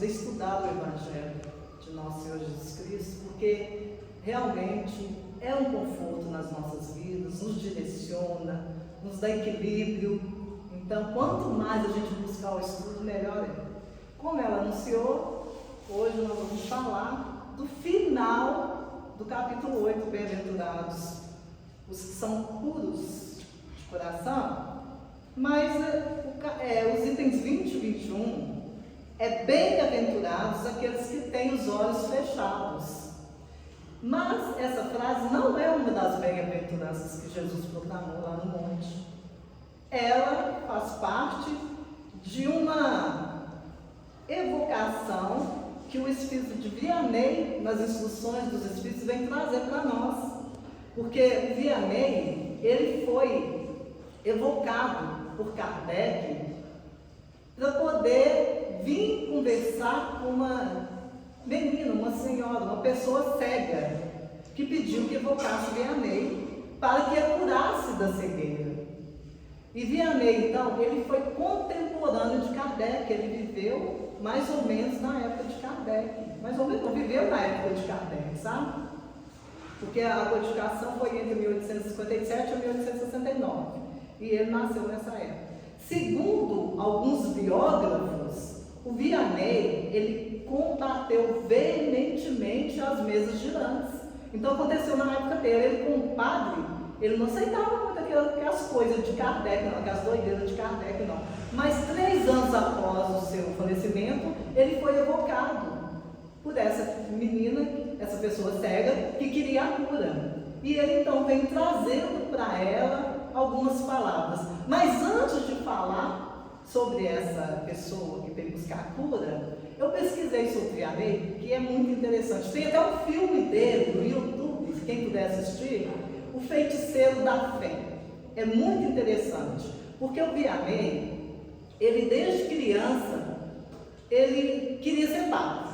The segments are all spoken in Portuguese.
poder estudar o Evangelho de nosso Senhor Jesus Cristo, porque realmente é um conforto nas nossas vidas, nos direciona, nos dá equilíbrio. Então, quanto mais a gente buscar o estudo, melhor é. Como ela anunciou, hoje nós vamos falar do final do capítulo 8, Bem-aventurados os que são puros de coração, mas os itens 20 e 21 é bem-aventurados aqueles que têm os olhos fechados. Mas essa frase não é uma das bem-aventuranças que Jesus proclamou lá no monte. Ela faz parte de uma evocação que o Espírito de Vianney, nas instruções dos Espíritos, vem trazer para nós. Porque o Vianney, ele foi evocado por Kardec para poder vir conversar com uma menina, uma senhora, uma pessoa cega, que pediu que evocasse Vianney para que a curasse da cegueira. E Vianney, então, ele foi contemporâneo de Kardec, ele viveu mais ou menos na época de Kardec, mais ou menos, não viveu na época de Kardec, sabe? Porque a codificação foi entre 1857 e 1869, e ele nasceu nessa época. Segundo alguns biógrafos, o Vianney, ele combateu veementemente as mesas girantes. Então aconteceu na época dele, ele como padre, ele não aceitava muito aquelas coisas de Kardec, não, aquelas doideiras de Kardec, não. Mas 3 anos após o seu falecimento, ele foi evocado por essa menina, essa pessoa cega, que queria a cura. E ele então vem trazendo para ela algumas palavras. Mas antes de falar sobre essa pessoa que veio buscar a cura, eu pesquisei sobre Vianney, que é muito interessante. Tem até um filme dele no YouTube, quem puder assistir, O Feiticeiro da Fé. É muito interessante, porque o Vianney, ele desde criança, ele queria ser padre.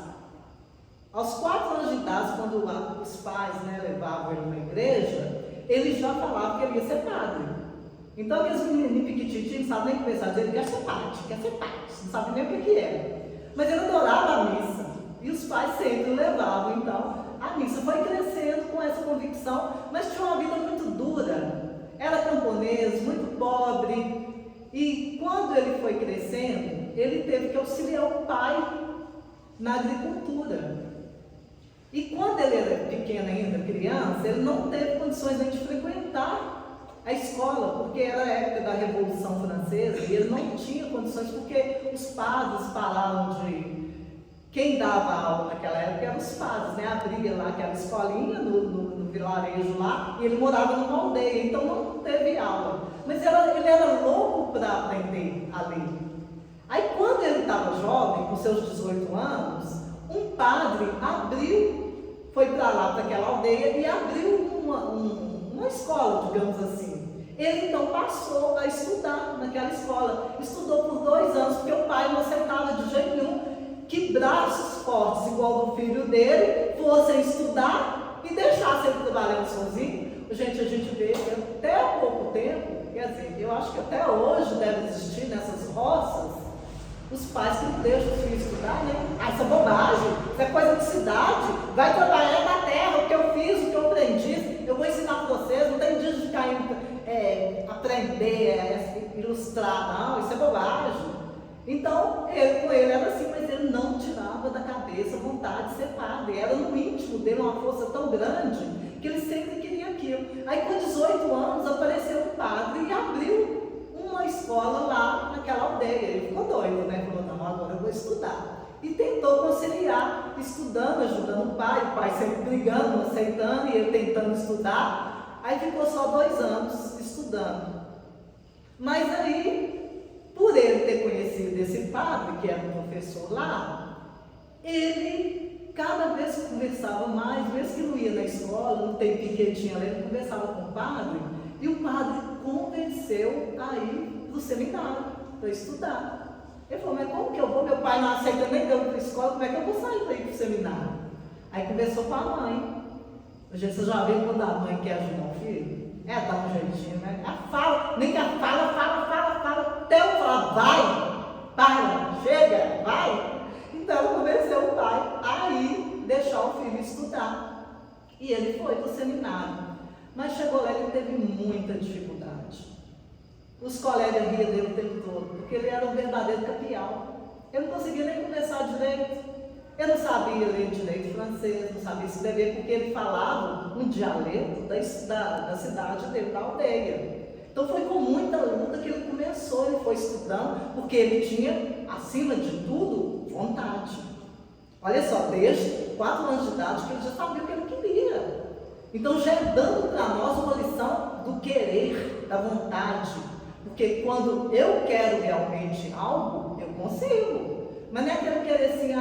Aos 4 anos de idade, quando os pais levavam ele na igreja, ele já falava que ele ia ser padre. Então aqueles menininhos piquititinhos não sabem nem começar a dizer, ele quer ser padre, não sabe nem o que era. Mas ele adorava a missa, e os pais sempre o levavam. Então a missa foi crescendo com essa convicção, mas tinha uma vida muito dura, era camponês, muito pobre, e quando ele foi crescendo, ele teve que auxiliar o pai na agricultura. E quando ele era pequeno ainda, criança, ele não teve condições nem de frequentar a escola, porque era a época da Revolução Francesa, e ele não tinha condições, porque os padres pararam de... Quem dava aula naquela época eram os padres, abria lá aquela escolinha no vilarejo lá, e ele morava numa aldeia, então não teve aula. Mas ele era louco para aprender a ler. Aí quando ele estava jovem, com seus 18 anos, um padre foi para lá, para aquela aldeia, e abriu uma escola, digamos assim. Ele então passou a estudar naquela escola. Estudou por 2 anos, porque o pai não aceitava de jeito nenhum que braços fortes, igual do filho dele, fossem estudar e deixassem ele trabalhando sozinho. Gente, a gente vê que até há pouco tempo, quer dizer, eu acho que até hoje deve existir nessas roças, os pais que não deixam os filhos estudar, isso é bobagem, isso é coisa de cidade, vai trabalhar na terra, o que eu fiz, o que eu aprendi, eu vou ensinar para vocês, não tem dia de ficar indo aprender, ilustrar, não, isso é bobagem. Então, com ele era assim, mas ele não tirava da cabeça a vontade de ser padre, era no íntimo dele uma força tão grande, que ele sempre queria aquilo. Aí com 18 anos apareceu um padre e abriu uma escola lá naquela aldeia. Ele ficou doido, falou, não, agora eu vou estudar. E tentou conciliar, estudando, ajudando o pai sempre brigando, não aceitando, e ele tentando estudar. Aí ficou só 2 anos estudando. Mas aí, por ele ter conhecido esse padre, que era um professor lá, ele cada vez conversava mais, mesmo que não ia na escola, não tem piquetinho ali, ele conversava com o padre, e o padre convenceu a ir para o seminário, para estudar. Ele falou, mas como que eu vou? Meu pai não aceita nem eu para a escola, como é que eu vou sair para ir para o seminário? Aí conversou com a mãe. Você já viu quando a mãe quer ajudar o filho? Dá um jeitinho, Ela fala, nem que ela fala, até eu falar, vai, para, chega, vai. Então ela E ele foi para o seminário. Mas chegou lá, ele teve muita dificuldade. Os colegas riam dele o tempo todo, porque ele era um verdadeiro capial. Eu não conseguia nem conversar direito. Eu não sabia ler direito francês, não sabia escrever, porque ele falava um dialeto da cidade dele, da aldeia. Então foi com muita luta que ele começou, ele foi estudando, porque ele tinha, acima de tudo, vontade. Olha só, desde 4 anos de idade que ele já sabia o que ele queria. Então já é dando para nós uma lição do querer, da vontade. Porque quando eu quero realmente algo, eu consigo. Mas não é aquele querer assim,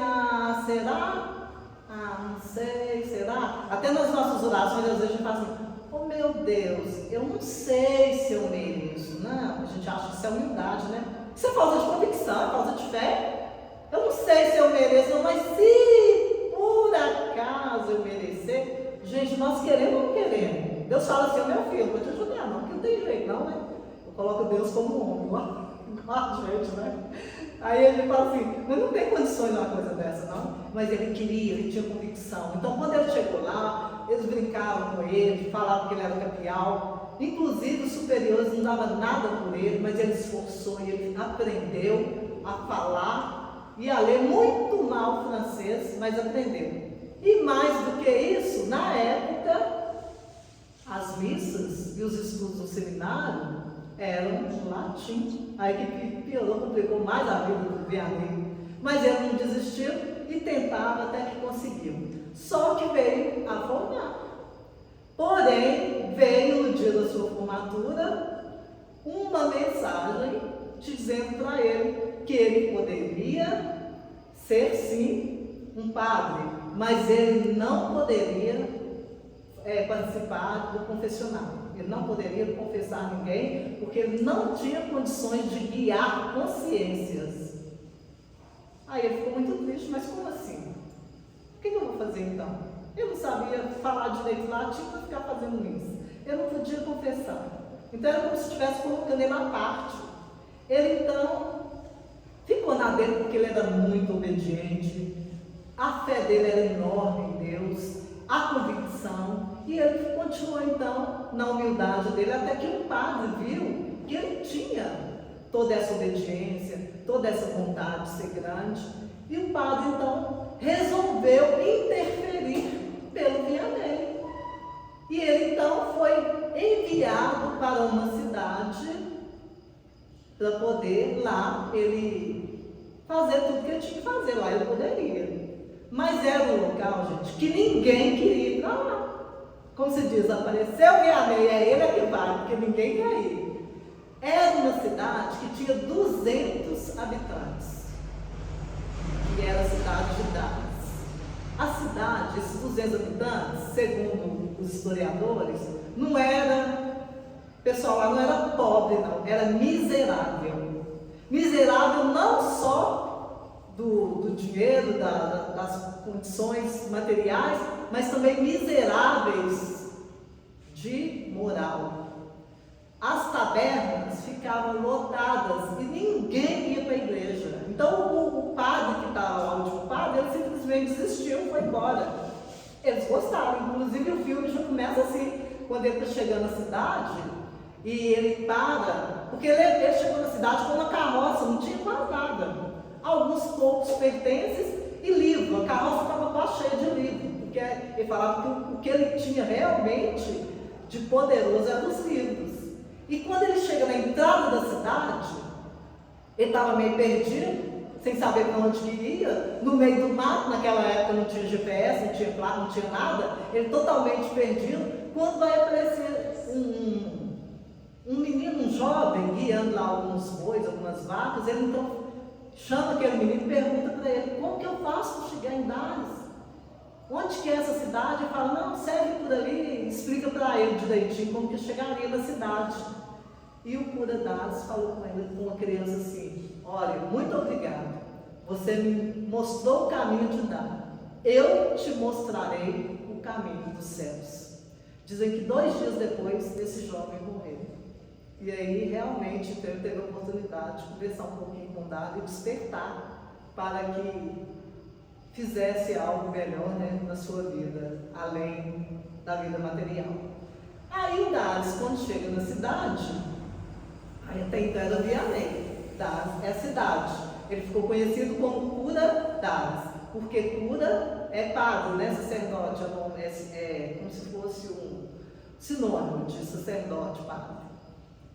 será? Não sei, será? Até nas nossas orações, às vezes a gente fala assim, oh meu Deus, eu não sei se eu mereço. Não, a gente acha que isso é humildade, né? Isso é falta de convicção, é falta de fé. Eu não sei se eu mereço, mas se por acaso eu merecer, gente, nós queremos ou não queremos? Deus fala assim, meu filho, não vou te ajudar não, porque não tem jeito não, né? Eu coloco Deus como homem, igual a gente, né? Aí ele fala assim, mas não tem condições de uma coisa dessa não. Mas ele queria, ele tinha convicção. Então quando ele chegou lá, eles brincavam com ele, falavam que ele era capial. Inclusive os superiores não davam nada por ele, mas ele esforçou e ele aprendeu a falar e a ler muito mal francês, mas aprendeu. E mais do que isso, na época, as missas e os estudos do seminário eram em latim. Aí que piorou, complicou mais a vida do Vianney. Mas ele não desistiu e tentava até que conseguiu. Só que veio a formar. Porém, veio no dia da sua formatura uma mensagem dizendo para ele que ele poderia ser sim um padre, mas ele não poderia participar do confessionário. Ele não poderia confessar ninguém, porque ele não tinha condições de guiar consciências. Aí ele ficou muito triste, mas como assim? O que eu vou fazer então? Eu não sabia falar direito latim para ficar fazendo isso. Eu não podia confessar. Então era como se estivesse colocando ele à parte. Ele então ficou na dele porque ele era muito obediente. A fé dele era enorme em Deus, a convicção. E ele continuou então na humildade dele, até que um padre viu que ele tinha toda essa obediência, toda essa vontade de ser grande. E o padre então resolveu interferir pelo Vianney. E ele então foi enviado para uma cidade para poder lá ele fazer tudo que ele tinha que fazer, lá ele poderia. Mas era um local, gente, que ninguém queria ir para lá. Como se diz, apareceu o Vianney, é ele que vai, porque ninguém quer ir. Era uma cidade que tinha 200 habitantes. E era a cidade de Damas. A cidade, esses 200 habitantes, segundo os historiadores, não era, o pessoal lá não era pobre não, era miserável. Miserável não só do dinheiro, das condições materiais, mas também miseráveis de moral. As tabernas ficavam lotadas e ninguém ia para a igreja. Então o padre que estava lá, o último padre, ele simplesmente desistiu e foi embora. Eles gostaram, inclusive o filme já começa assim, quando ele está chegando na cidade e ele para, porque ele chegou na cidade com uma carroça, não tinha quase nada. Alguns poucos pertences e livro, a carroça estava quase cheia de livro, porque ele falava que o que ele tinha realmente de poderoso eram os livros. E quando ele chega na entrada da cidade, ele estava meio perdido, sem saber para onde que ia, no meio do mato, naquela época não tinha GPS, não tinha placa, não tinha nada, ele totalmente perdido, quando vai aparecer um menino, um jovem, guiando lá alguns bois, algumas vacas, ele então chama aquele menino e pergunta para ele, como que eu faço para chegar em Dares? Onde que é essa cidade? Ele fala, não, segue por ali, explica para ele direitinho como que chegaria na cidade. E o cura Dares falou com ele, com uma criança assim, olha, muito obrigado, você me mostrou o caminho de Dar, eu te mostrarei o caminho dos céus. Dizem que 2 dias depois, esse jovem morreu. E aí, realmente, ele teve a oportunidade de conversar um pouquinho com Dar e despertar para que fizesse algo melhor, né, na sua vida, além da vida material. Aí o Dades, quando chega na cidade, aí até então era Vianney, Dades é a cidade. Ele ficou conhecido como Cura Dades, porque cura é padre, né, sacerdote, é como se fosse um sinônimo de sacerdote, padre.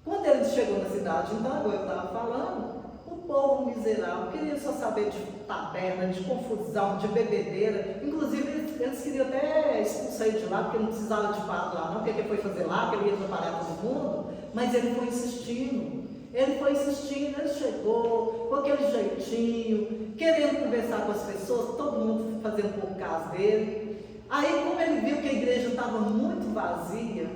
Quando ele chegou na cidade, então, agora eu estava falando, o povo miserável queria só saber de taberna, de confusão, de bebedeira. Inclusive, eles queriam até expulsar ele de lá, porque não precisava de padre lá, não, porque ele foi fazer lá, que ele ia atrapalhar todo mundo. Mas ele foi insistindo, ele chegou com aquele jeitinho, querendo conversar com as pessoas, todo mundo fazendo pouco caso dele. Aí, como ele viu que a igreja estava muito vazia,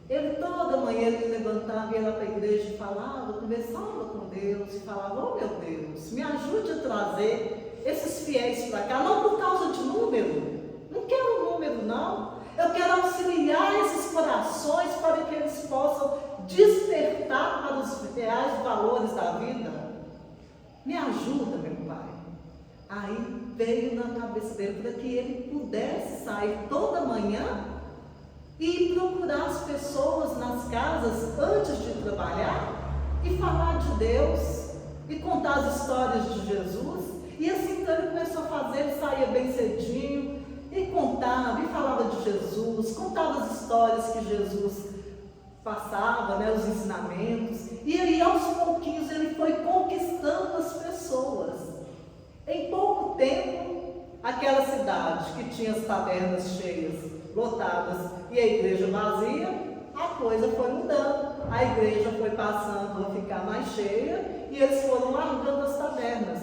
ele toda manhã ele levantava, ia lá para a igreja e falava, conversava com Deus e falava: oh meu Deus, me ajude a trazer esses fiéis para cá, não por causa de número, não quero número não, eu quero auxiliar esses corações para que eles possam despertar para os reais valores da vida. Me ajuda, meu Pai. Aí veio na cabeça dele para que ele pudesse sair toda manhã e procurar as pessoas nas casas antes de trabalhar e falar de Deus e contar as histórias de Jesus. E assim então ele começou a fazer, ele saía bem cedinho e contava e falava de Jesus, contava as histórias que Jesus passava, né, os ensinamentos. E aí aos pouquinhos ele foi conquistando as pessoas. Em pouco tempo, aquela cidade que tinha as tabernas cheias, lotadas, e a igreja vazia, a coisa foi mudando. A igreja foi passando a ficar mais cheia e eles foram largando as tabernas.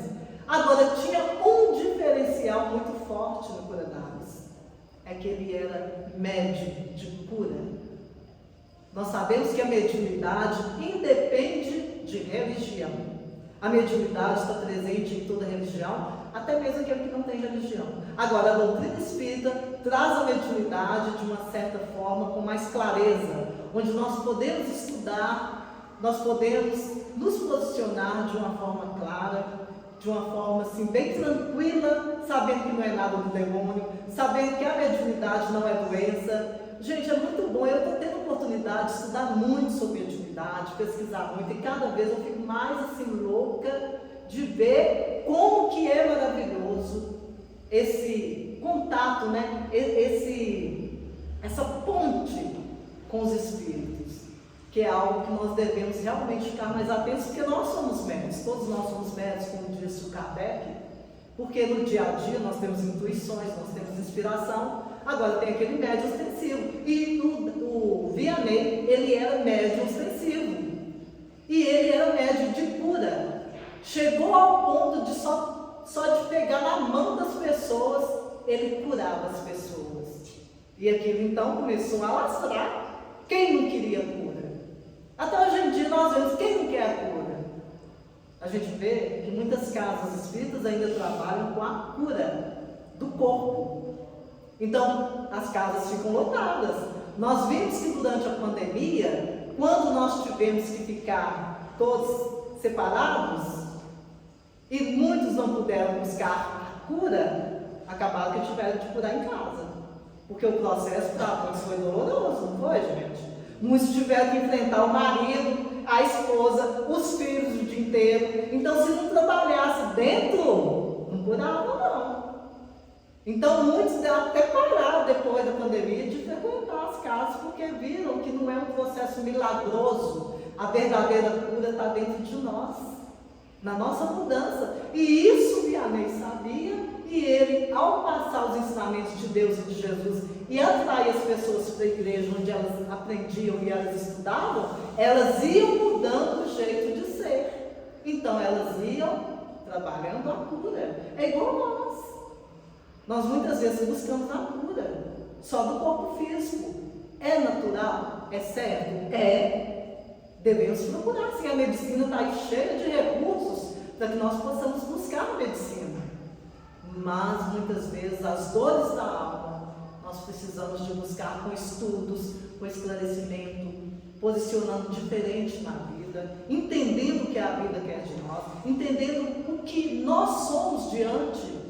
Agora, tinha um diferencial muito forte no Cura Dades, é que ele era médium de cura. Nós sabemos que a mediunidade independe de religião. A mediunidade está presente em toda religião, até mesmo aquele que não tem religião. Agora, a doutrina espírita traz a mediunidade de uma certa forma, com mais clareza, onde nós podemos estudar, nós podemos nos posicionar de uma forma clara, de uma forma assim, bem tranquila, sabendo que não é nada do demônio, sabendo que a mediunidade não é doença. Gente, é muito bom, eu estou tendo oportunidade de estudar muito sobre mediunidade, pesquisar muito, e cada vez eu fico mais assim louca de ver como que é maravilhoso esse contato, né? Essa ponte com os espíritos, que é algo que nós devemos realmente ficar mais atentos, porque nós somos médicos, todos nós somos médicos, como disse o Kardec, porque no dia a dia nós temos intuições, nós temos inspiração. Agora tem aquele médium ostensivo, e o Vianney, ele era médium ostensivo, e ele era médium de cura. Chegou ao ponto de só de pegar na mão das pessoas, ele curava as pessoas. E aquilo então começou a alastrar. Quem não queria cura? Até hoje em dia nós vemos quem não quer a cura. A gente vê que muitas casas espíritas ainda trabalham com a cura do corpo. Então as casas ficam lotadas. Nós vimos que durante a pandemia, quando nós tivemos que ficar todos separados, e muitos não puderam buscar a cura, acabaram que tiveram de curar em casa. Porque o processo para muitos foi doloroso, não foi, gente? Muitos tiveram que enfrentar o marido, a esposa, os filhos o dia inteiro. Então, se não trabalhasse dentro, não curava, não. Então, muitos até pararam depois da pandemia de frequentar as casas, porque viram que não é um processo milagroso. A verdadeira cura está dentro de nós, na nossa mudança. E isso Vianney sabia, e ele, ao passar os ensinamentos de Deus e de Jesus e atrair as pessoas para a igreja onde elas aprendiam e elas estudavam, elas iam mudando o jeito de ser. Então elas iam trabalhando a cura. É igual nós. Nós muitas vezes buscamos a cura só do corpo físico. É natural? É certo? É. Devemos procurar, sim. A medicina está aí cheia de recursos para que nós possamos buscar a medicina. Mas muitas vezes as dores da alma nós precisamos de buscar com estudos, com esclarecimento, posicionando diferente na vida, entendendo o que a vida quer de nós, entendendo o que nós somos diante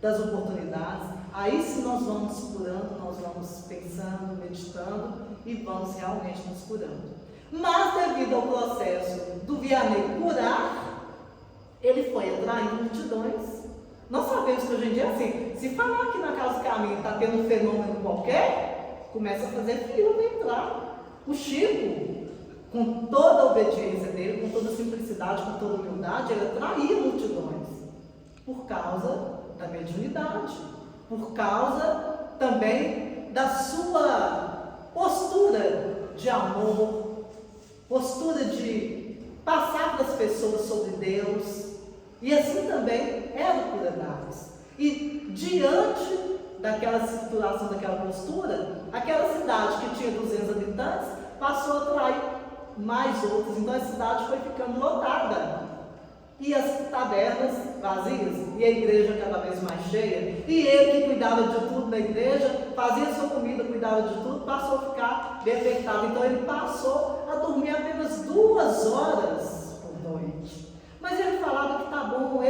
das oportunidades, aí sim nós vamos curando, nós vamos pensando, meditando e vamos realmente nos curando. Mas devido ao processo do Vianney curar, ele foi atraindo multidões. Nós sabemos que hoje em dia, assim, se falar que na Casa do Caminho está tendo um fenômeno qualquer, começa a fazer fila para entrar. O Chico, com toda a obediência dele, com toda a simplicidade, com toda a humildade, ele atraía multidões por causa da mediunidade, por causa também da sua postura de amor, postura de passar para as pessoas sobre Deus. E assim também era o Cura-Daves. E diante daquela situação, daquela postura, aquela cidade que tinha 200 habitantes passou a atrair mais outros. Então a cidade foi ficando lotada. E as tabernas vazias, e a igreja cada vez mais cheia. E ele que cuidava de tudo na igreja, fazia sua comida, cuidava de tudo, passou a ficar defeitado. Então ele passou a dormir apenas 2 horas por noite. Mas ele falava que tá bom,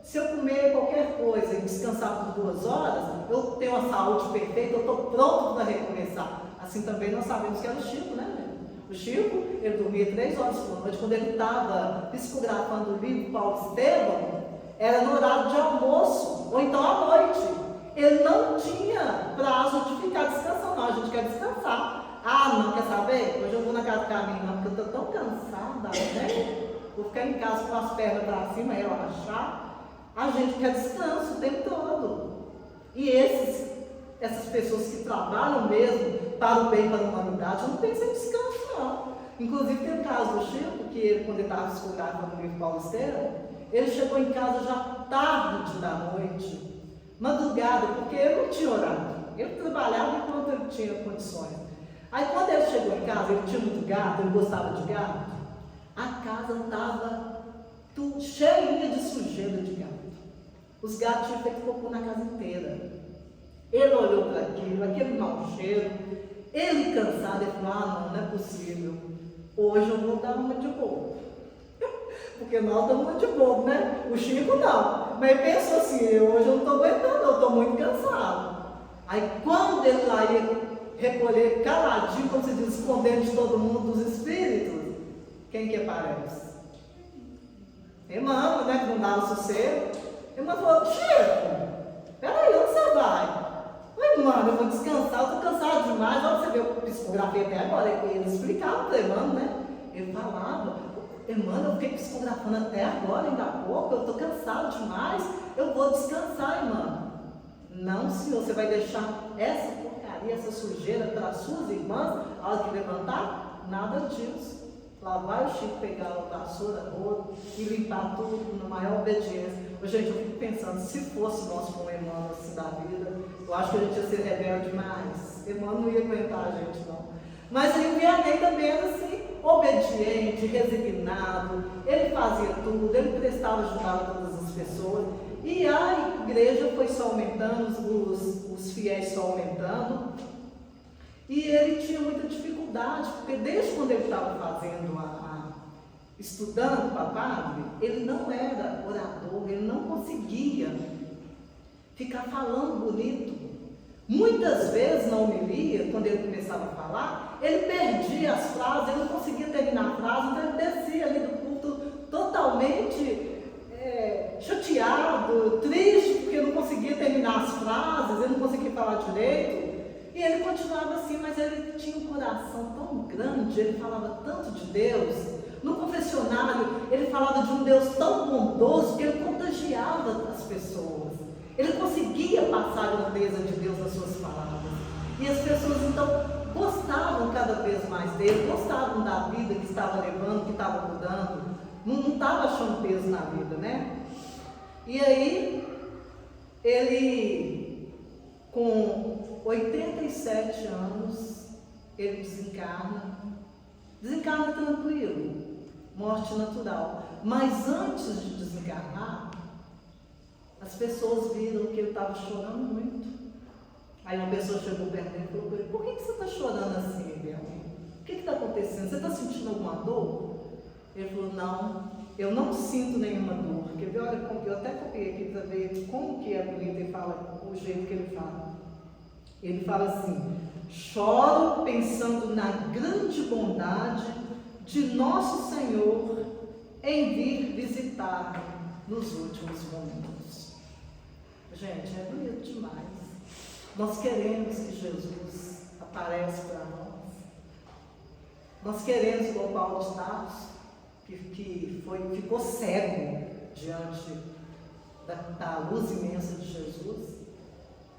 se eu comer qualquer coisa e descansar por 2 horas, eu tenho uma saúde perfeita, eu estou pronto para recomeçar. Assim também nós sabemos que era o Chico, né? O Chico, ele dormia 3 horas por noite. Quando ele estava psicografando o livro Paulo Estevam, era no horário de almoço, ou então à noite. Ele não tinha prazo de ficar descansando, não, a gente quer descansar. Ah, não, quer saber? Hoje eu vou na Casa do Caminho, não, porque eu estou tão cansada, né? Vou ficar em casa com as pernas para cima, relaxar. A gente quer descanso o tempo todo. E essas pessoas que trabalham mesmo para o bem, para a humanidade, não pensam em descanso, não. Inclusive, tem o caso do Chico, que ele, quando ele estava psicografando no livro Paulo Estevam, ele chegou em casa já tarde da noite, madrugada, porque ele não tinha horário. Ele trabalhava enquanto ele tinha condições. Aí, quando ele chegou em casa, ele tinha muito gato, ele gostava de gato. A casa estava cheia de sujeira de gato. Os gatos tinham feito cocô na casa inteira. Ele olhou para aquilo, aquele mau cheiro. Ele cansado, ele falou, não é possível. Hoje eu vou dar uma de bobo. Porque nós damos uma de bobo, né? O Chico não. Mas ele pensou assim, hoje eu não estou aguentando, eu estou muito cansado. Aí quando ele lá ia recolher caladinho, como se diz, escondendo de todo mundo dos espíritos, quem que aparece? Emmanuel, né, que não dava sossego. Emmanuel falou, Chico, peraí, onde você vai? Emmanuel, eu vou descansar, eu estou cansado demais. Olha, você vê, eu psicografei até agora, ele explicava para Emmanuel, né? Ele falava, Emmanuel, eu fiquei psicografando até agora, ainda há pouco, eu estou cansado demais, eu vou descansar, Emmanuel. Não, senhor, você vai deixar essa porcaria, essa sujeira para as suas irmãs, a hora que levantar? Nada disso. Lá vai o Chico pegar a vassoura, rodo e limpar tudo na maior obediência. Gente, eu fico pensando, se fosse nós com o Emmanuel assim da vida, eu acho que a gente ia ser rebelde demais. Emmanuel não ia aguentar a gente, não. Mas aí o Vianney também era assim, obediente, resignado, ele fazia tudo, ele prestava ajudar a todas as pessoas. E a igreja foi só aumentando, os fiéis só aumentando. E ele tinha muita dificuldade, porque desde quando ele estava fazendo estudando para padre, ele não era orador, ele não conseguia ficar falando bonito. Muitas vezes na homilia, quando ele começava a falar, ele perdia as frases, ele não conseguia terminar a frase, então ele descia ali do culto totalmente chateado, triste, porque não conseguia terminar as frases, ele não conseguia falar direito. E ele continuava assim, mas ele tinha um coração tão grande, ele falava tanto de Deus. No confessionário, ele falava de um Deus tão bondoso que ele contagiava as pessoas. Ele conseguia passar a grandeza de Deus nas suas palavras. E as pessoas, então, gostavam cada vez mais dele, gostavam da vida que estava levando, que estava mudando. Não estava achando peso na vida, né? E aí, ele, com 87 anos, ele desencarna tranquilo, morte natural. Mas antes de desencarnar, as pessoas viram que ele estava chorando muito. Aí uma pessoa chegou perto dele e falou para ele, por que você está chorando assim, Guilherme? O que está acontecendo? Você está sentindo alguma dor? Ele falou, não, eu não sinto nenhuma dor. Quer ver? Olha, eu até copiei aqui para ver como que é bonito e fala, o jeito que ele fala. Ele fala assim: choro pensando na grande bondade de nosso Senhor em vir visitar nos últimos momentos. Gente, é bonito demais. Nós queremos que Jesus apareça para nós. Nós queremos, igual Paulo de Tarso, que ficou cego diante da luz imensa de Jesus.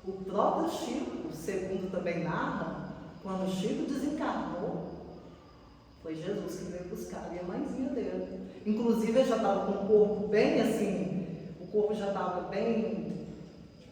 O próprio Chico, segundo também narra, quando Chico desencarnou, foi Jesus que veio buscar, e a mãezinha dele. Inclusive, ele já estava com o corpo bem assim, o corpo já estava bem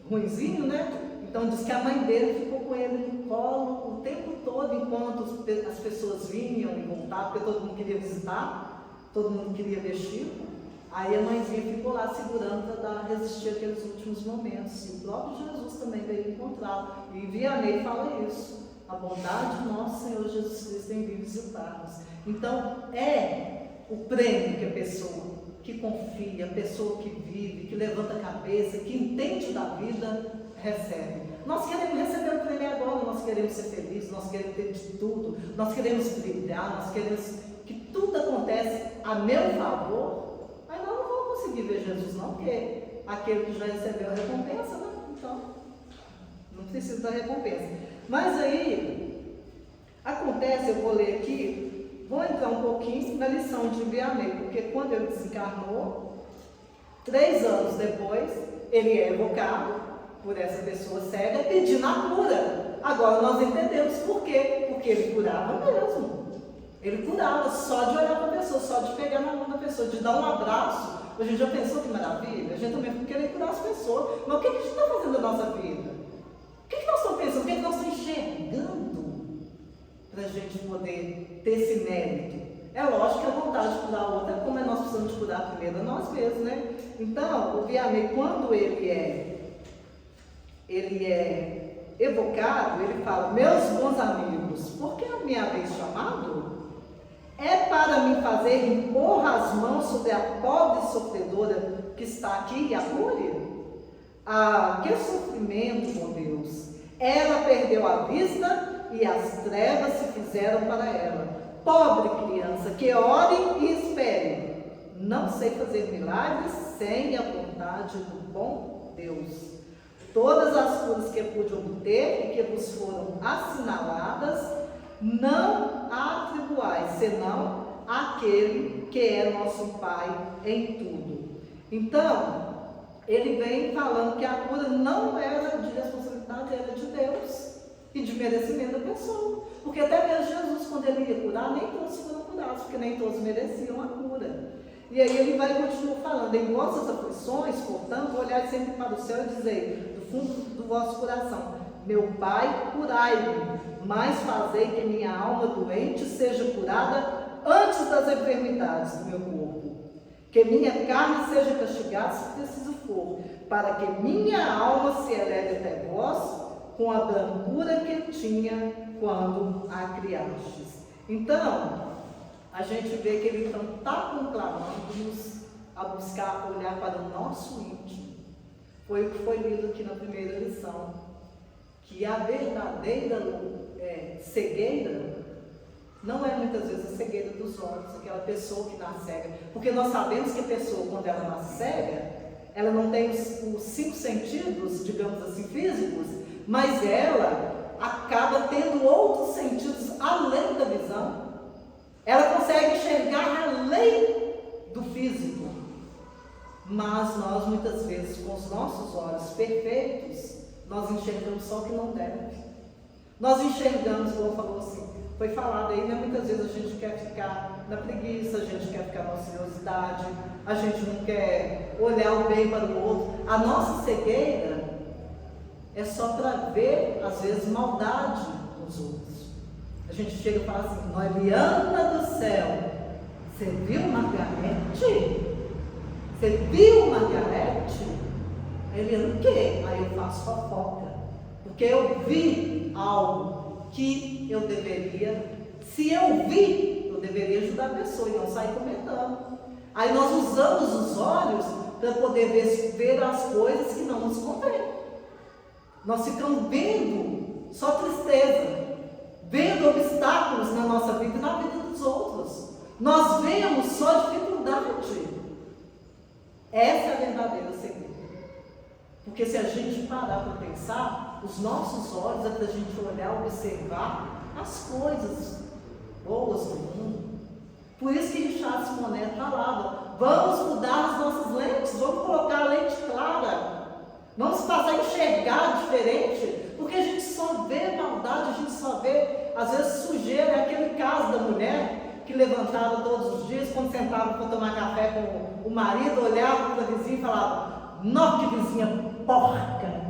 ruinzinho, né? Então, diz que a mãe dele ficou com ele no colo o tempo todo, enquanto as pessoas vinham e voltavam, porque todo mundo queria visitar, todo mundo queria ver Chico. Aí a mãezinha ficou lá segurando para resistir aqueles últimos momentos. E o próprio Jesus também veio encontrá-lo. E Vianney fala isso. A bondade do nosso Senhor Jesus Cristo em vir visitar-nos. Então, é o prêmio que a pessoa que confia, a pessoa que vive, que levanta a cabeça, que entende da vida, recebe. Nós queremos receber o prêmio agora, nós queremos ser felizes, nós queremos ter de tudo, nós queremos brilhar, nós queremos que tudo aconteça a meu favor. Mas nós não vamos conseguir ver Jesus não, porque aquele que já recebeu a recompensa, né? Então, não precisa da recompensa. Mas aí, acontece, eu vou ler aqui, vou entrar um pouquinho na lição de Vianney, porque quando ele desencarnou, 3 anos depois, ele é evocado por essa pessoa cega pedindo a cura. Agora nós entendemos por quê, porque ele curava mesmo. Ele curava só de olhar para a pessoa, só de pegar na mão da pessoa, de dar um abraço. A gente já pensou que maravilha? A gente também vai querer curar as pessoas. Mas o que a gente está fazendo na nossa vida? O que nós estamos pensando? O que nós estamos enxergando para a gente poder ter esse mérito? É lógico que a vontade de curar a outra é como nós precisamos de curar primeiro a nós mesmos, né? Então, o Vianney, quando ele é evocado, ele fala: meus bons amigos, por que me haveis chamado? É para me fazer impor as mãos sobre a pobre sofredora que está aqui e a cure? Ah, que sofrimento, meu Deus! Ela perdeu a vista e as trevas se fizeram para ela. Pobre criança, que ore e espere. Não sei fazer milagres sem a vontade do bom Deus. Todas as curas que pude obter e que vos foram assinaladas, não atribuais, senão àquele que é nosso Pai em tudo. Então, ele vem falando que a cura não era de responsabilidade, era de Deus e de merecimento da pessoa. Porque até mesmo Jesus, quando ele ia curar, nem todos foram curados, porque nem todos mereciam a cura. E aí ele vai continuar falando: em vossas aflições, portanto, olhai sempre para o céu e dizei, do fundo do vosso coração: meu Pai, curai-me, mas fazei que minha alma doente seja curada antes das enfermidades do meu corpo. Que minha carne seja castigada se preciso for, para que minha alma se eleve até vós com a brancura que tinha quando a criastes. Então, a gente vê que ele então está conclamando-nos a buscar olhar para o nosso íntimo. Foi o que foi lido aqui na primeira lição, que a verdadeira cegueira não é muitas vezes a cegueira dos olhos, aquela pessoa que nasce cega. Porque nós sabemos que a pessoa, quando ela nasce cega, ela não tem os 5 sentidos, digamos assim, físicos, mas ela acaba tendo outros sentidos além da visão. Ela consegue enxergar além do físico. Mas nós, muitas vezes, com os nossos olhos perfeitos, nós enxergamos só o que não deve. Nós enxergamos, como falou assim, foi falado aí, né? Muitas vezes a gente quer ficar na preguiça, a gente quer ficar na ociosidade, a gente não quer olhar o bem para o outro. A nossa cegueira é só para ver, às vezes, maldade nos outros. A gente chega e fala assim: Mariana do céu, você viu Margarete? Você viu Margarete? Aí ele: o quê? Aí eu faço fofoca, porque eu vi algo que eu deveria, se eu vi, eu deveria ajudar a pessoa e não sair comentando. Aí nós usamos os olhos para poder ver as coisas que não nos convêm. Nós ficamos vendo só tristeza, vendo obstáculos na nossa vida e na vida dos outros. Nós vemos só dificuldade. Essa é a verdadeira cegueira. Porque se a gente parar para pensar, os nossos olhos é para a gente olhar, observar as coisas boas do mundo. Por isso que Richard Simonet falava, vamos mudar as nossas lentes, vamos colocar a lente clara, vamos passar a enxergar diferente, porque a gente só vê maldade, a gente só vê, às vezes, sujeira. É aquele caso da mulher que levantava todos os dias, quando sentava para tomar café com o marido, olhava para a vizinha e falava, nó que vizinha porca,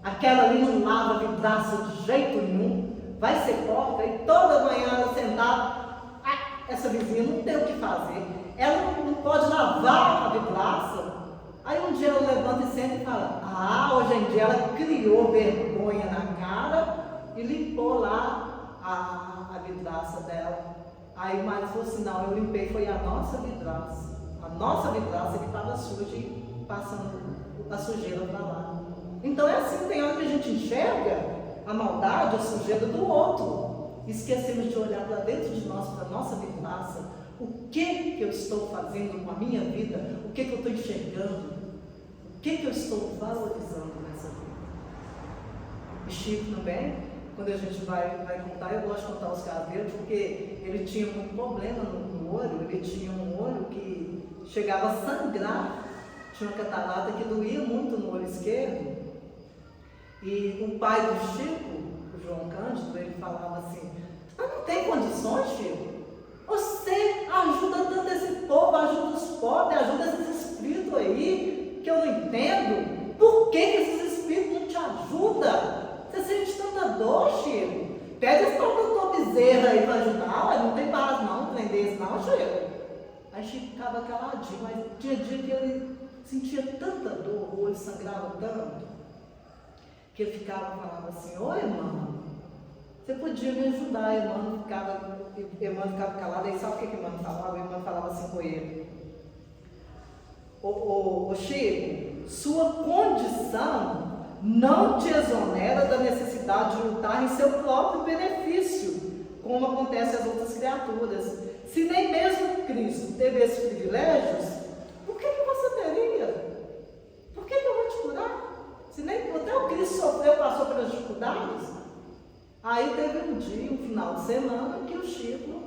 aquela ali não lava vidraça de jeito nenhum, vai ser porca. E toda manhã ela sentava, essa vizinha não tem o que fazer, ela não pode lavar a vidraça. Aí um dia ela levanta e senta e fala, hoje em dia ela criou vergonha na cara e limpou lá a vidraça dela. Aí o marido falou assim, não, eu limpei, foi a nossa vidraça que estava suja e passando a sujeira para lá. Então é assim, tem hora que a gente enxerga a maldade, a sujeira do outro. Esquecemos de olhar para dentro de nós, para a nossa vidraça. O que eu estou fazendo com a minha vida? O que eu estou enxergando? O que eu estou valorizando nessa vida? E Chico também, quando a gente vai contar, eu gosto de contar os casos dele, porque ele tinha muito problema no olho. Ele tinha um olho que chegava a sangrar, tinha uma catarata que doía muito no olho esquerdo. E o pai do Chico, o João Cândido, ele falava assim, não tem condições, Chico? Você ajuda tanto esse povo, ajuda os pobres, ajuda esses espíritos aí, que eu não entendo. Por que esses espíritos não te ajudam? Você sente tanta dor, Chico. Pede esse doutor Bezerra aí para ajudar, não tem base não, não tem desse não, Chico. Aí Chico ficava caladinho, mas tinha dia que ele sentia tanta dor, o olho sangrava tanto, que ele falava assim, oi, irmã, você podia me ajudar. A irmã ficava calada. Aí sabe o que a irmã falava? A irmã falava assim com ele, ô Chico, sua condição não te exonera da necessidade de lutar em seu próprio benefício, como acontece às outras criaturas. Se nem mesmo Cristo teve esses privilégios, por que você teria? Por que eu vou te curar? Se nem até o Cristo sofreu, passou pelas dificuldades. Aí teve um dia, um final de semana, que o Chico,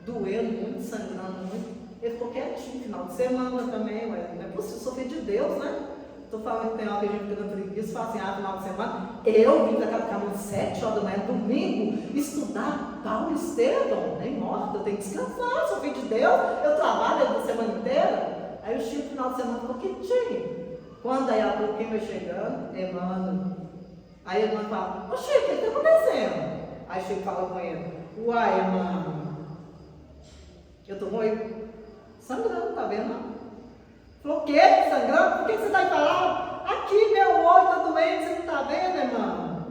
doendo muito, sangrando muito, ele ficou quietinho. Final de semana também, não é possível, sofrer de Deus, né? Estou falando que tem hora que a gente fica na preguiça e fala assim, final de semana, eu vim da cama às 7 horas da manhã, domingo, estudar Paulo e Estevão, nem morta, eu tenho que descansar, sou filho de Deus, eu trabalho a semana inteira. Aí o Chico, final de semana, ficou quietinho. Quando aí a pouquinho vai chegando, Emmanuel. Aí a irmã fala, ô Chico, o que está acontecendo? Aí o Chico fala com ele, uai, Emmanuel, eu estou sangrando, tá vendo? Falou, o quê? Sangrando? Por que você está falando? Aqui, meu olho está doente, você não está vendo, irmão?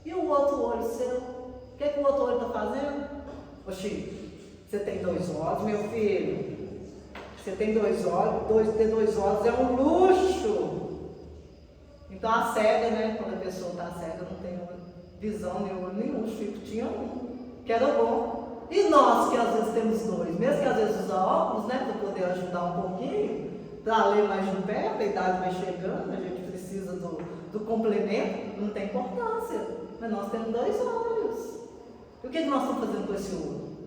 E o outro olho seu? O que o outro olho está fazendo? Ô Chico, você tem 2 olhos, meu filho. Você tem 2 olhos, ter 2 olhos é um luxo. Então a cega, né? Quando a pessoa está cega, não tem visão nenhum. O Chico tinha um, que era bom. E nós, que às vezes temos 2, mesmo que às vezes usa óculos, né, para poder ajudar um pouquinho, para ler mais de perto, a idade vai chegando, a gente precisa do complemento, não tem importância. Mas nós temos 2 olhos. E o que nós estamos fazendo com esse olho?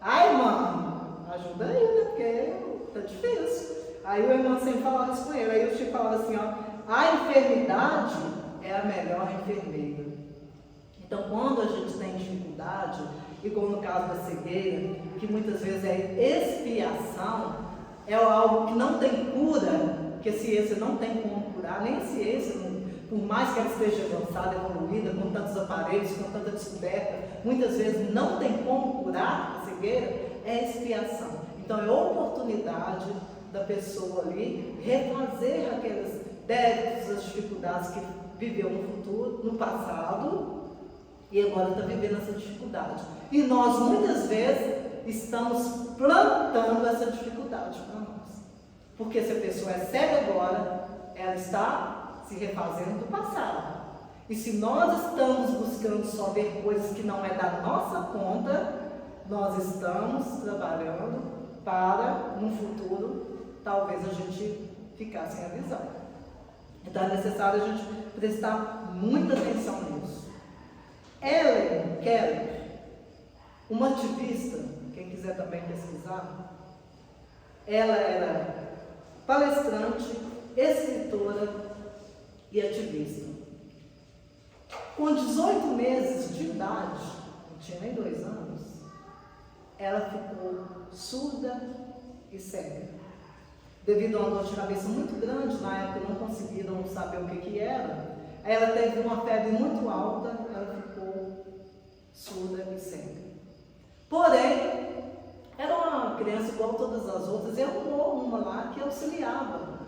Ai, irmão, ajuda aí, né, porque tá difícil. Aí o irmão sempre falava isso com ele, aí o Chico falava assim, a enfermidade é a melhor enfermeira. Então, quando a gente tem dificuldade, igual no caso da cegueira, que muitas vezes é expiação, é algo que não tem cura, que a ciência não tem como curar, nem a ciência, por mais que ela esteja avançada, evoluída, com tantos aparelhos, com tanta descoberta, muitas vezes não tem como curar a cegueira, é expiação. Então é oportunidade da pessoa ali refazer aqueles débitos, as dificuldades que viveu no futuro, no passado, e agora está vivendo essa dificuldade. E nós muitas vezes estamos plantando essa dificuldade para nós. Porque se a pessoa é cega agora, ela está se refazendo do passado. E se nós estamos buscando só ver coisas que não é da nossa conta, nós estamos trabalhando para, no futuro, talvez a gente ficar sem a visão. Então é necessário a gente prestar muita atenção nisso. Helen Keller, uma ativista, quem quiser também pesquisar, ela era palestrante, escritora e ativista. Com 18 meses de idade, não tinha nem 2 anos, ela ficou surda e cega. Devido a uma dor de cabeça muito grande, na época não conseguiram saber o que era, ela teve uma febre muito alta, ela ficou surda e cega. Porém, era uma criança igual todas as outras, e arrumou uma lá que auxiliava,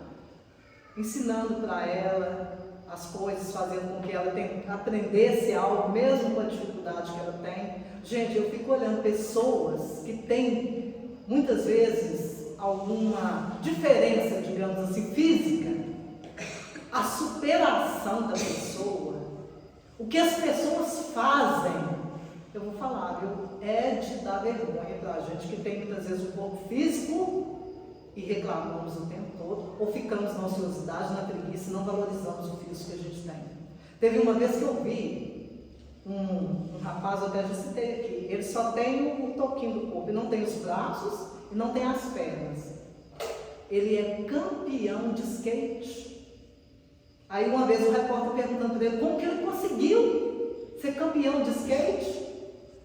ensinando para ela as coisas, fazendo com que ela aprendesse algo, mesmo com a dificuldade que ela tem. Gente, eu fico olhando pessoas que têm, muitas vezes, alguma diferença, digamos assim, física, a superação da pessoa, o que as pessoas fazem, eu vou falar, viu? É de dar vergonha para a gente que tem muitas vezes um corpo físico e reclamamos o tempo todo, ou ficamos na ociosidade, na preguiça e não valorizamos o físico que a gente tem. Teve uma vez que eu vi um rapaz, eu até já citei aqui, ele só tem o toquinho do corpo, ele não tem os braços e não tem as pernas. Ele é campeão de skate. Aí uma vez o repórter perguntando para ele como que ele conseguiu ser campeão de skate.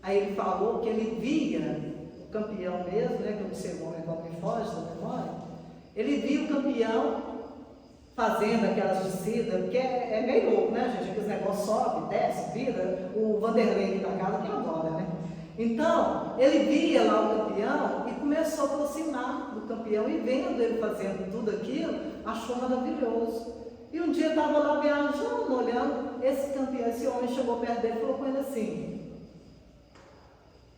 Aí ele falou que ele via o campeão mesmo, né, que eu não sei o nome, qual me foge da memória, ele via o campeão fazendo aquelas descidas, porque é meio louco, né, gente? Aqueles negócios sobe, desce, vira, o Vanderlei aqui da casa que adora, né? Então, ele via lá o campeão e começou a aproximar do campeão e vendo ele fazendo tudo aquilo, achou maravilhoso. E um dia estava lá viajando, olhando, esse campeão, esse homem chegou perto dele e falou com ele assim: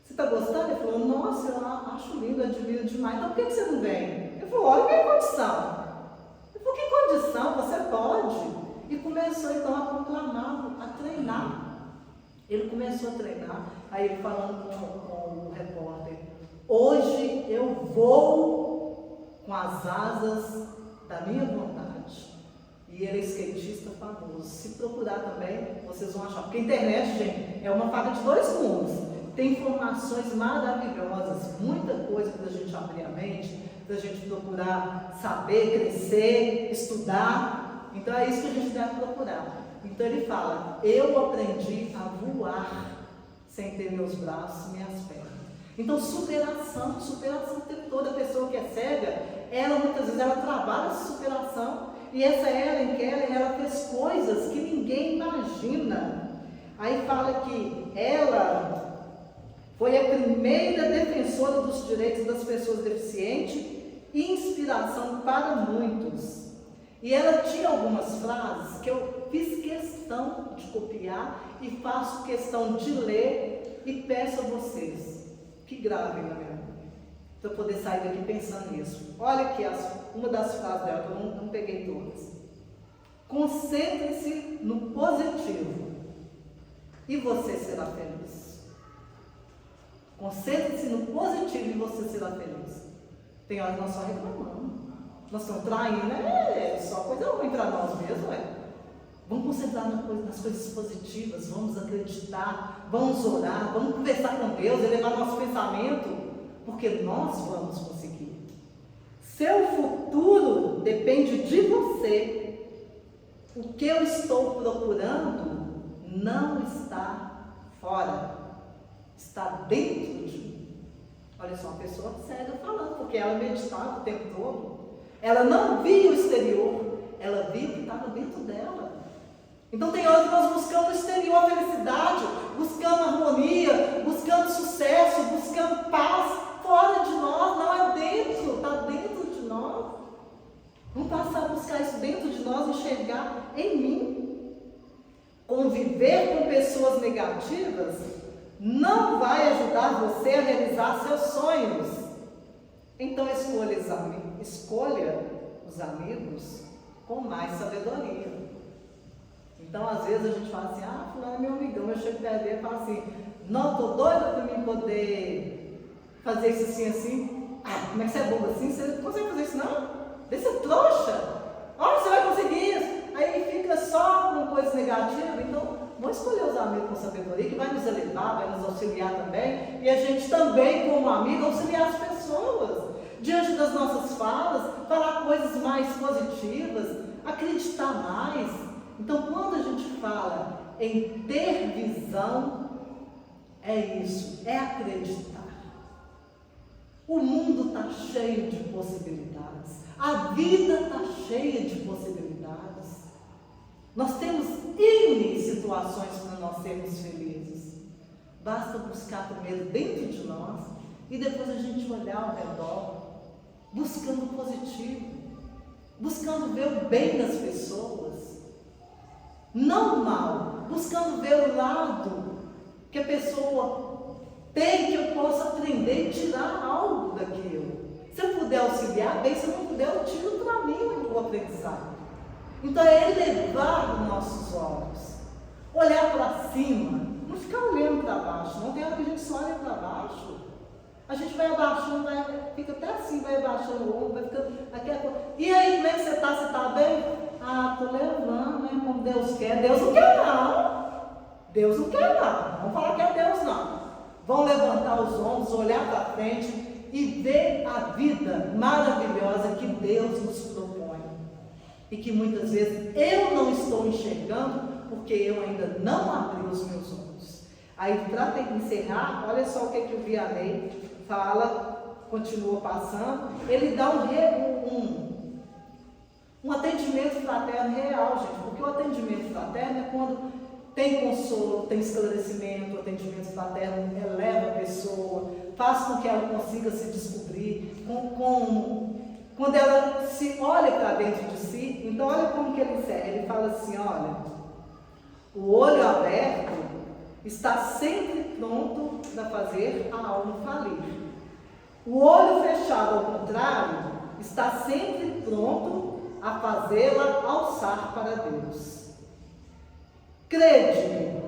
você está gostando? Ele falou: nossa, eu acho lindo, admiro demais. Então por que você não vem? Ele falou: olha a minha condição. Ele falou: que condição? Você pode. E começou então a proclamar, a treinar. Ele começou a treinar, aí ele falando com o repórter: hoje eu vou com as asas da minha vontade. E ele é skatista famoso. Se procurar também, vocês vão achar. Porque a internet, gente, é uma faca de 2 mundos. Tem informações maravilhosas, muita coisa para a gente abrir a mente, para a gente procurar saber, crescer, estudar. Então é isso que a gente deve procurar. Então ele fala: eu aprendi a voar sem ter meus braços e minhas pernas. Então superação o tempo todo. A pessoa que é cega, ela muitas vezes ela trabalha essa superação. E essa Helen Keller, ela fez coisas que ninguém imagina. Aí fala que ela foi a primeira defensora dos direitos das pessoas deficientes e inspiração para muitos. E ela tinha algumas frases que eu fiz questão de copiar e faço questão de ler e peço a vocês que gravem na minha mente, para eu poder sair daqui pensando nisso. Olha aqui uma das frases dela, que eu não peguei todas. Concentre-se no positivo e você será feliz. Concentre-se no positivo e você será feliz. Tem hora que nós só reclamamos. Nós estamos traindo, é só coisa ruim para nós mesmo, Vamos concentrar nas coisas positivas, vamos acreditar, vamos orar, vamos conversar com Deus, elevar nosso pensamento, porque nós vamos conseguir. Seu futuro depende de você. O que eu estou procurando não está fora, está dentro de mim. Olha só, uma pessoa cega falando, porque ela meditava o tempo todo. Ela não via o exterior, ela via o que estava dentro dela. Então tem hora que nós buscamos no exterior a felicidade, buscando harmonia, buscando sucesso, buscando paz fora de nós, não é dentro, está dentro de nós. Vamos passar a buscar isso dentro de nós, enxergar em mim. Conviver com pessoas negativas não vai ajudar você a realizar seus sonhos. Então escolha os amigos com mais sabedoria. Então às vezes a gente fala assim, fulano é meu amigão, eu chego perto dele e falo assim, não, estou doida para mim poder fazer isso assim, assim. Como é que você é bobo assim? Você não consegue fazer isso não? Deixa ser trouxa. Onde você vai conseguir isso? Aí fica só com coisas negativas. Então vamos escolher os amigos com sabedoria, que vai nos elevar, vai nos auxiliar também. E a gente também, como amigo, auxiliar as pessoas. Diante das nossas falas, falar coisas mais positivas, acreditar mais. Então, quando a gente fala em ter visão, é isso, é acreditar. O mundo está cheio de possibilidades, a vida está cheia de possibilidades. Nós temos N situações para nós sermos felizes. Basta buscar primeiro dentro de nós e depois a gente olhar ao redor, buscando o positivo, buscando ver o bem das pessoas, não o mal, buscando ver o lado que a pessoa tem, que eu possa aprender e tirar algo daquilo. Se eu puder auxiliar, bem, se eu não puder, eu tiro para mim o aprendizado. Então é elevar os nossos olhos, olhar para cima, não ficar olhando para baixo, não tem hora que a gente só olha para baixo. A gente vai abaixando, fica até assim, vai abaixando o ombro, vai ficando aquela coisa. E aí, como é que você está? Você está bem? Estou levando, né? Como Deus quer. Deus não quer não. Deus não quer não. Vamos falar que é Deus não. Vão levantar os ombros, olhar para frente e ver a vida maravilhosa que Deus nos propõe. E que muitas vezes eu não estou enxergando porque eu ainda não abri os meus olhos. Aí, para encerrar, olha só o que o Vianney fala, continua passando. Ele dá um atendimento fraterno real, gente, porque o atendimento fraterno é quando tem consolo, tem esclarecimento. O atendimento fraterno eleva a pessoa, faz com que ela consiga se descobrir, quando ela se olha para dentro de si. Então olha como que ele encerra, ele fala assim, olha, o olho aberto está sempre pronto para fazer a alma falir. O olho fechado, ao contrário, está sempre pronto a fazê-la alçar para Deus. Crede-me,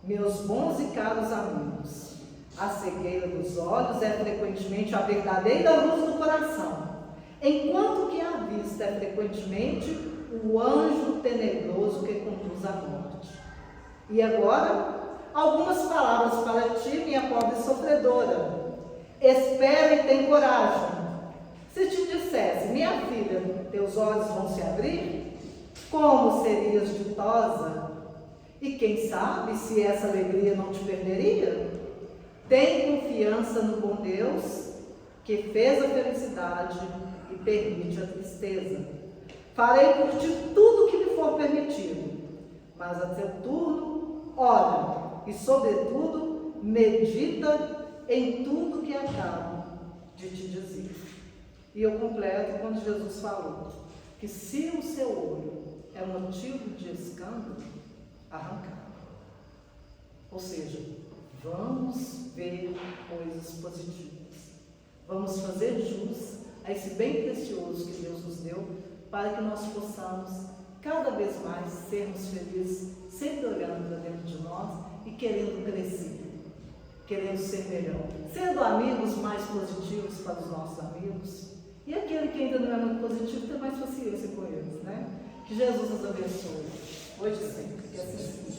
meus bons e caros amigos, a cegueira dos olhos é frequentemente a verdadeira luz do coração, enquanto que a vista é frequentemente o anjo tenebroso que conduz à morte. E agora, algumas palavras para ti, minha pobre sofredora. Espera e tem coragem. Se te dissesse, minha filha, teus olhos vão se abrir, como serias ditosa? E quem sabe se essa alegria não te perderia? Tem confiança no bom Deus, que fez a felicidade e permite a tristeza. Farei por ti tudo o que lhe for permitido, mas a teu turno, ora, e sobretudo, medita em tudo que acabo de te dizer. E eu completo quando Jesus falou que se o seu olho é motivo de escândalo, arrancar. Ou seja, vamos ver coisas positivas. Vamos fazer jus a esse bem precioso que Deus nos deu, para que nós possamos cada vez mais sermos felizes, sempre olhando para dentro de nós e querendo crescer, querendo ser melhor, sendo amigos mais positivos para os nossos amigos, e aquele que ainda não é muito positivo, ter mais paciência com eles, né? Que Jesus nos abençoe, hoje e sempre, que assim seja.